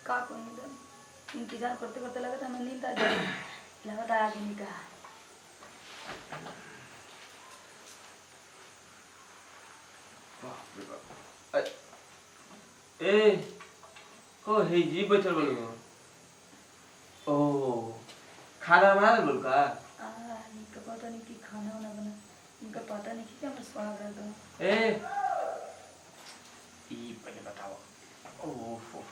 का कोई नहीं इंतजार करते करते लगा था मैं नींद आ गई लगा था आगे निकाह बाप रे बाप ए हो हे जी बैठल बोलो ओ खाना बना दे बोल का इनका पता नहीं कि खाना वाना बना इनका पता नहीं कि क्या मैं स्वाद कर दूँ ए ई पहले बताओ ओहो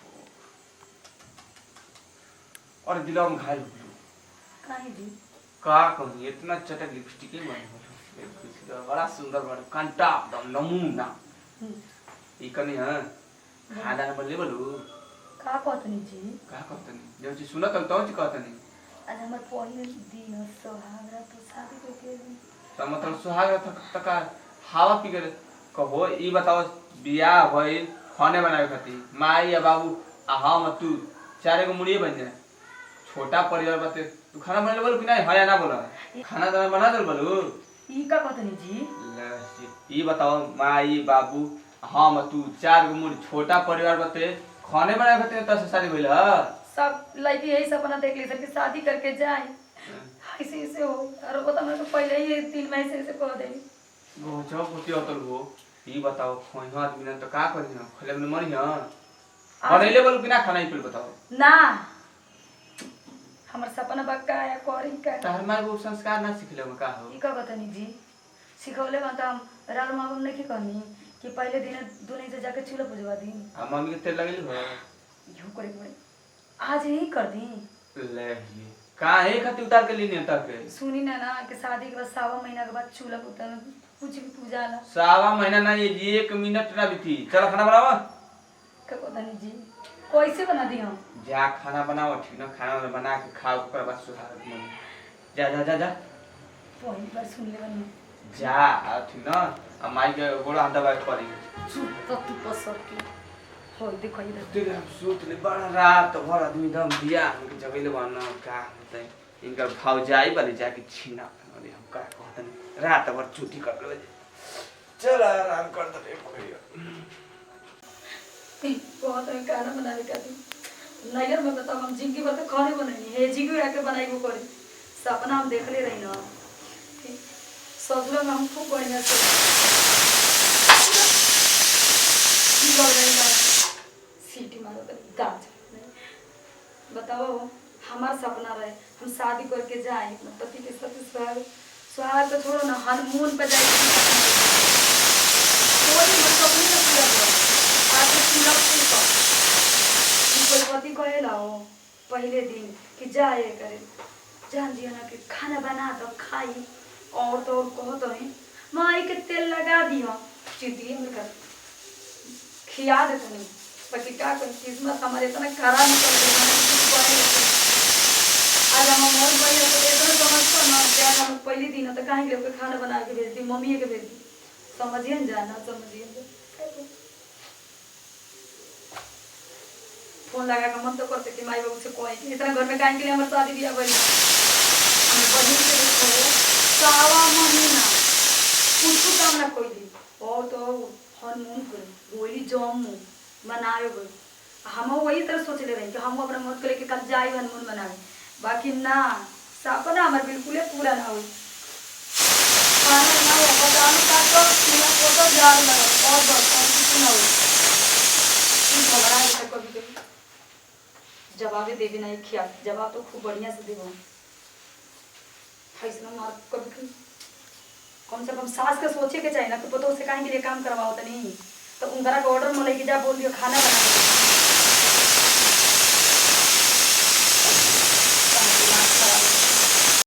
और दिला में घायल हो काहे जी का कहूँ इतना चटक लिपस्टिक ही बन बड़ा सुंदर बन कंटा एकदम नमूना ई कनी हां खाना न बनले बोलू का कहतनी जी का कहतनी जो जी सुना कल तो जी कहतनी आज हमर पहले दिन सोहागरा तो शादी करके तो मतलब सुहाग तक हवा पी कर कहो ई बताओ बियाह भइल खाने बनावे खाती माई या बाबू आ हम तू चारे को मुड़िए बन जाए छोटा परिवार बाते तू खाना बना ले बोल कि नहीं हया ना बोला खाना तो बना दे बोलू ई का कहतनी जी ई बताओ माई बाबू हम तू चार को मुड़ छोटा परिवार बाते खाने बनावे खाती त शादी भइल ह सब लड़की यही सपना देख ली सर कि शादी करके जाए ऐसे ऐसे हो और वो तो मैं तो पहले ही 3 महीने से कह दे वो जब होती होतल वो ई बताओ खोई आदमी न तो का करी हम खले में मरी हां बनैले बोल बिना खाना ही पहले बताओ ना हमर सपना बक्का या करी का तार मार वो संस्कार ना सिखले में का हो ई का बतानी जी सिखौले में तो हम राल मां ने की कहनी कि पहले दिन दुनिया से जाके चूल्हा पुजवा दी आ मम्मी के तेल लगेली हो यूं करे पड़े आज ही कर दी ले ये काहे खातिर उतार के लेने तक सुनी ना कि शादी के बाद 7 महीना के बाद चूल्हा पुतन कुछ भी पूजा ला 7 महीना ना ये 1 मिनट ना बीती चल खाना बनावा का बतानी जी कैसे बना दी हम जा खाना बनाओ ठीक ना खाना बना के खाओ ओकर बाद सुहाग मन जा जा जा जा पहली बार सुन ले बनी जा ठीक ना आ माई के गोड़ा हाथ दबाए पड़ी चुप तो तू पसर के होय देखो इधर तेरे हम सोच ले बड़ा रात भर आदमी दम दिया हमके जगैले बन का होतै इनका भाव जाई वाले जाके छीना अरे हम का कहतन रात भर छुट्टी कर ले चल आराम कर दे कोई बहुत है खाना बनाने का दी नगर में बताओ हम जिंदगी भर तो खाने बनाई है जिंदगी आके बनाई वो करे सपना हम देख ले रही ना ससुर में हम खूब बढ़िया से सीटी मारो तो दांत बताओ हमारा सपना रहे हम शादी करके जाए पति के साथ सुहाग तो छोड़ो ना हनीमून पे जाए पति कहेला हो पहले दिन कि जाए करे जान दिया ना कि खाना बना दो खाई और तो और कहो तो नहीं माई के तेल लगा दियो चिट्ठी में कर खिया देते नहीं बाकी क्या कर किस्मत हमारे इतना खराब निकल गया आज हम मोर भाई तो इतना समझतो ना कि आज हम पहले दिन तो कहीं के खाना बना के भेज दी मम्मी के भेज दी समझिए न जाना समझिए फोन लगा के मन तो करते कि माई बाबू से कोई इतना घर में काहे के लिए हमारे शादी बियाह भइल हम बहिन के देखो सावा महीना कुछ काम ना कोई दी और तो हनीमून कर गोली जम्मू मनाए गए हम वही तरह सोच ले रहे कि हम अपना मौत को लेके कल जाए हनीमून मनाए बाकी ना सपना हमारे बिल्कुल पूरा ना हो खाना ना हो बदाम का तो पूरा फोटो जार लगा और बस और कुछ ना हो इन घबरा के कभी कभी जवाबे देवी नहीं खिया जवाब तो खूब बढ़िया से देबो ऐसा मार कभी कम से कम सास के सोचे के चाहिए ना कि पतो से काहे के लिए काम करवाओ तो नहीं तो उनकरा के ऑर्डर में लेके जा बोल दियो खाना बना